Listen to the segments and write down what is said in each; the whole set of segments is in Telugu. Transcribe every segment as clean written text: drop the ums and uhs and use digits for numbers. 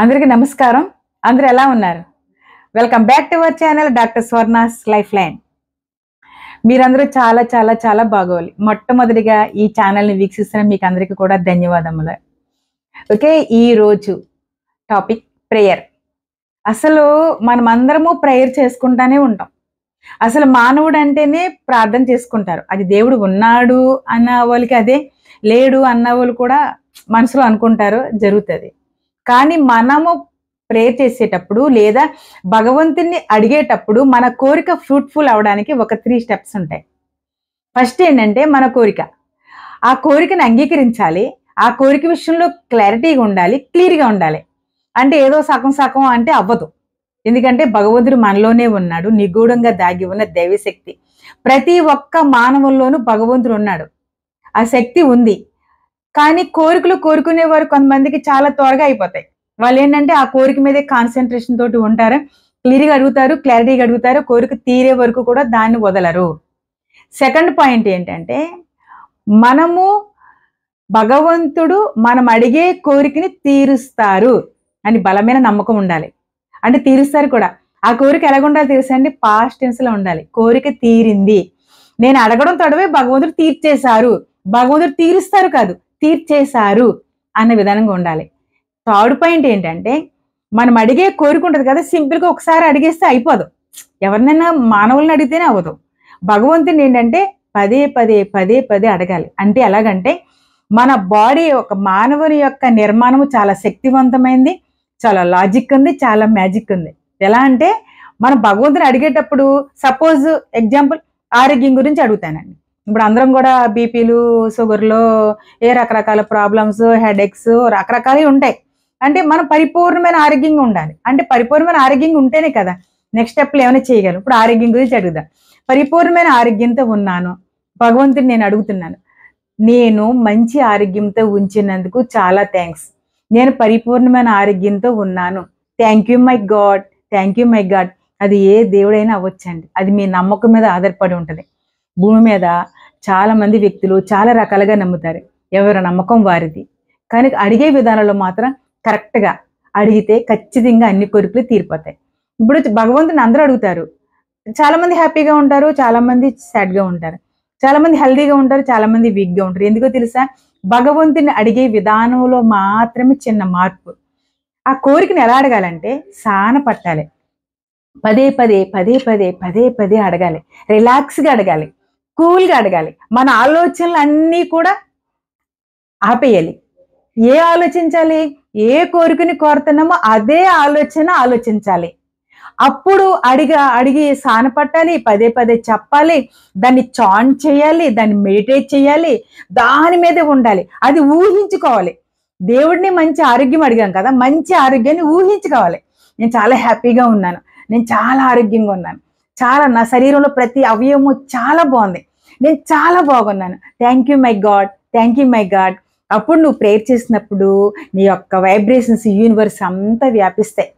అందరికీ నమస్కారం. అందరూ ఎలా ఉన్నారు? Welcome back to our channel doctor Swarna's life line. మీరందరూ చాలా చాలా చాలా బాగోవాలి. మొట్టమొదటిగా ఈ ఛానల్‌ని వీక్షిస్తున్న మీకు అందరికీ కూడా ధన్యవాదములు. ఓకే. ఈరోజు టాపిక్ ప్రేయర్. అసలు మనమందరము ప్రేయర్ చేసుకుంటానే ఉంటాం. అసలు మానవుడు అంటేనే ప్రార్థన చేసుకుంటారు. అది దేవుడు ఉన్నాడు అన్న వాళ్ళకి అదే, లేడు అన్న వాళ్ళు కూడా మనసులో అనుకుంటారు, జరుగుతది. కానీ మనము ప్రేయర్ చేసేటప్పుడు లేదా భగవంతుని అడిగేటప్పుడు మన కోరిక ఫ్రూట్‌ఫుల్ అవ్వడానికి ఒక 3 స్టెప్స్ ఉంటాయి. ఫస్ట్ ఏంటంటే మన కోరిక. ఆ కోరికను అంగీకరించాలి. ఆ కోరిక విషయంలో క్లారిటీగా ఉండాలి, క్లియర్‌గా ఉండాలి. అంటే ఏదో సగం సగం అంటే అవ్వదు. ఎందుకంటే భగవంతుడు మనలోనే ఉన్నాడు. నిగూఢంగా దాగి ఉన్న దైవశక్తి. ప్రతి ఒక్క మానవుల్లోనూ భగవంతుడు ఉన్నాడు. ఆ శక్తి ఉంది. కానీ కోరికలు కోరుకునేవారు కొంతమందికి చాలా త్వరగా అయిపోతాయి. వాళ్ళేంటంటే ఆ కోరిక మీదే కాన్సంట్రేషన్ తోటి ఉంటారు. క్లియర్‌గా అడుగుతారు, క్లారిటీగా అడుగుతారు. కోరిక తీరే వరకు కూడా దాన్ని వదలరు. సెకండ్ పాయింట్ ఏంటంటే, మనము భగవంతుడు మనం అడిగే కోరికని తీరుస్తారు అని బలమైన నమ్మకం ఉండాలి. అంటే తీరుస్తారు కూడా. ఆ కోరిక ఎలాగుండాలో తెలుసా అండి? పాస్ట్ టెన్స్‌లో ఉండాలి. కోరిక తీరింది. నేను అడగడం తడవే భగవంతుడు తీర్చేశారు. భగవంతుడు తీరుస్తారు కాదు, తీర్చేశారు అన్న విధానంగా ఉండాలి. థర్డ్ పాయింట్ ఏంటంటే, మనం అడిగే కోరిక ఉంటది కదా! సింపుల్‌గా ఒకసారి అడిగేస్తే అయిపోదు. ఎవరినైనా మానవుల్ని అడిగితేనే అవ్వదు. భగవంతుడిని ఏంటంటే పదే, పదే, పదే, పదే అడగాలి. అంటే ఎలాగంటే, మన బాడీ ఒక మానవుని యొక్క నిర్మాణము చాలా శక్తివంతమైంది. చాలా లాజిక్ ఉంది. చాలా మ్యాజిక్ ఉంది. ఎలా అంటే, మనం భగవంతుని అడిగేటప్పుడు సపోజ్ ఎగ్జాంపుల్ ఆరోగ్యం గురించి అడుగుతానండి. ఇప్పుడు అందరం కూడా బీపీలు, షుగర్‌లు రకరకాల ప్రాబ్లమ్స్, హెడేక్స్ రకరకాలవి ఉంటాయి. అంటే మనం పరిపూర్ణమైన ఆరోగ్యంగా ఉండాలి. అంటే పరిపూర్ణమైన ఆరోగ్యంగా ఉంటేనే కదా నెక్స్ట్ స్టెప్‌లు ఏమైనా చేయగలం. ఇప్పుడు ఆరోగ్యం గురించి అడుగుదాం. పరిపూర్ణమైన ఆరోగ్యంతో ఉన్నాను. భగవంతుడిని నేను అడుగుతున్నాను. నేను మంచి ఆరోగ్యంతో ఉంచినందుకు చాలా థాంక్స్. నేను పరిపూర్ణమైన ఆరోగ్యంతో ఉన్నాను. Thank you my God. Thank you my God. అది ఏ దేవుడైనా అవ్వొచ్చండి. అది మీ నమ్మకం మీద ఆధారపడి ఉంటది. భూమి మీద చాలా మంది వ్యక్తులు చాలా రకాలుగా నమ్ముతారు. ఎవరి నమ్మకం వారిది. కానీ అడిగే విధానంలో మాత్రం కరెక్ట్‌గా అడిగితే ఖచ్చితంగా అన్ని కోరికలు తీరిపోతాయి. ఇప్పుడు భగవంతుని అందరూ అడుగుతారు. చాలామంది హ్యాపీగా ఉంటారు. చాలామంది సాడ్‌గా ఉంటారు. చాలామంది హెల్తీగా ఉంటారు. చాలామంది వీక్‌గా ఉంటారు. ఎందుకో తెలుసా? భగవంతుని అడిగే విధానంలో మాత్రమే చిన్న మార్పు. ఆ కోరికను ఎలా అడగాలంటే సాన పట్టాలి. పదే పదే, పదే పదే, పదే పదే అడగాలి. రిలాక్స్‌గా అడగాలి. కూల్‌గా అడగాలి. మన ఆలోచనలన్నీ కూడా ఆపేయాలి. ఆలోచించాలి? ఏ కోరికని కోరుతున్నామో అదే ఆలోచించాలి. అప్పుడు అడిగి సానపట్టాలి. పదే పదే చెప్పాలి. దాన్ని చాంట్ చేయాలి. దాన్ని మెడిటేట్ చేయాలి. దాని మీదే ఉండాలి. అది ఊహించుకోవాలి. దేవుడిని మంచి ఆరోగ్యం అడిగాం కదా! మంచి ఆరోగ్యాన్ని ఊహించుకోవాలి. నేను చాలా హ్యాపీగా ఉన్నాను. నేను చాలా ఆరోగ్యంగా ఉన్నాను. చాలా నా శరీరంలో ప్రతి అవయవము చాలా బావుంది. నేను చాలా బాగున్నాను. Thank you my God. Thank you my God. అప్పుడు నువ్వు ప్రేయర్ చేసినప్పుడు నీ యొక్క వైబ్రేషన్స్ యూనివర్స్ అంతా వ్యాపిస్తాయి.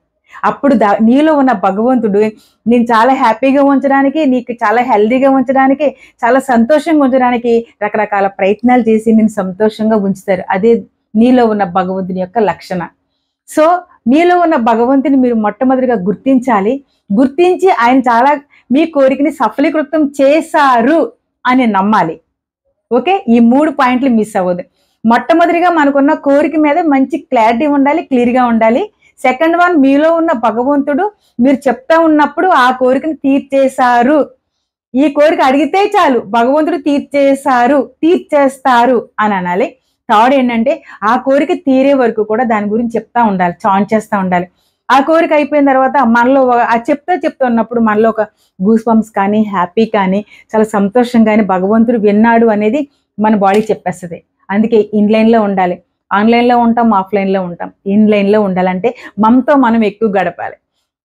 అప్పుడు నీలో ఉన్న భగవంతుడు నేను చాలా హ్యాపీగా ఉంచడానికి, నీకు చాలా హెల్తీగా ఉంచడానికి, చాలా సంతోషంగా ఉంచడానికి రకరకాల ప్రయత్నాలు చేసి నిన్ను సంతోషంగా ఉంచుతారు. అదే నీలో ఉన్న భగవంతుని యొక్క లక్షణ. సో, మీలో ఉన్న భగవంతుని మీరు మొట్టమొదటిగా గుర్తించాలి. గుర్తించి ఆయన చాలా మీ కోరికని సఫలీకృతం చేశారు అని నమ్మాలి. ఓకే. ఈ 3 పాయింట్లు మిస్ అవ్వదు. మొట్టమొదటిగా మనకున్న కోరిక మీద మంచి క్లారిటీ ఉండాలి, క్లియర్‌గా ఉండాలి. సెకండ్ వన్ మీలో ఉన్న భగవంతుడు మీరు చెప్తా ఉన్నప్పుడు ఆ కోరికను తీర్చేశారు. ఈ కోరిక అడిగితే చాలు భగవంతుడు తీర్చేస్తారు అని అనాలి. థర్డ్ ఏంటంటే ఆ కోరిక తీరే వరకు కూడా దాని గురించి చెప్తా ఉండాలి. చాంట్ చేస్తా ఉండాలి. ఆ కోరిక అయిపోయిన తర్వాత మనలో చెప్తున్నప్పుడు మనలో ఒక గూస్ బంప్స్ కానీ, హ్యాపీ కానీ, చాలా సంతోషం గాని భగవంతుడు విన్నాడు అనేది మన బాడీ చెప్పేస్తది. అందుకే ఇన్‌లైన్‌లో ఉండాలి. ఆన్‌లైన్‌లో ఉంటాం, ఆఫ్‌లైన్‌లో ఉంటాం. ఇన్‌లైన్‌లో ఉండాలంటే మనతో మనం ఎక్కువ గడపాలి.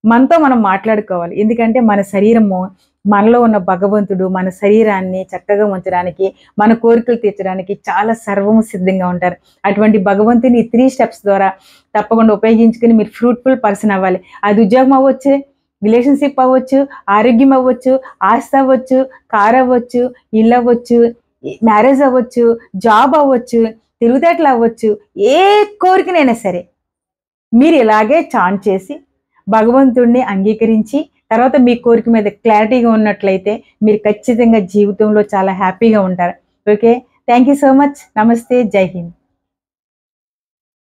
మనతో మనం మాట్లాడుకోవాలి. ఎందుకంటే మన శరీరము మనలో ఉన్న భగవంతుడు మన శరీరాన్ని చక్కగా ఉంచడానికి, మన కోరికలు తీర్చడానికి చాలా సర్వము సిద్ధంగా ఉంటారు. అటువంటి భగవంతుని 3 స్టెప్స్ ద్వారా తప్పకుండా ఉపయోగించుకొని మీరు ఫ్రూట్‌ఫుల్ పర్సన్ అవ్వాలి. అది ఉద్యోగం అవ్వచ్చు, రిలేషన్‌షిప్ అవ్వచ్చు, ఆరోగ్యం అవ్వచ్చు, ఆస్తి అవ్వచ్చు, కార్ అవ్వచ్చు, ఇల్లు అవ్వచ్చు, మ్యారేజ్ అవ్వచ్చు, జాబ్ అవ్వచ్చు, తెలివితేటలు అవ్వచ్చు, ఏ కోరికనైనా సరే మీరు ఇలాగే చాంట్ చేసి భగవంతుడిని అంగీకరించి తర్వాత మీ కోరిక మీద క్లారిటీగా ఉన్నట్లయితే మీరు ఖచ్చితంగా జీవితంలో చాలా హ్యాపీగా ఉంటారు. Okay, thank you so much. నమస్తే, జై హింద్.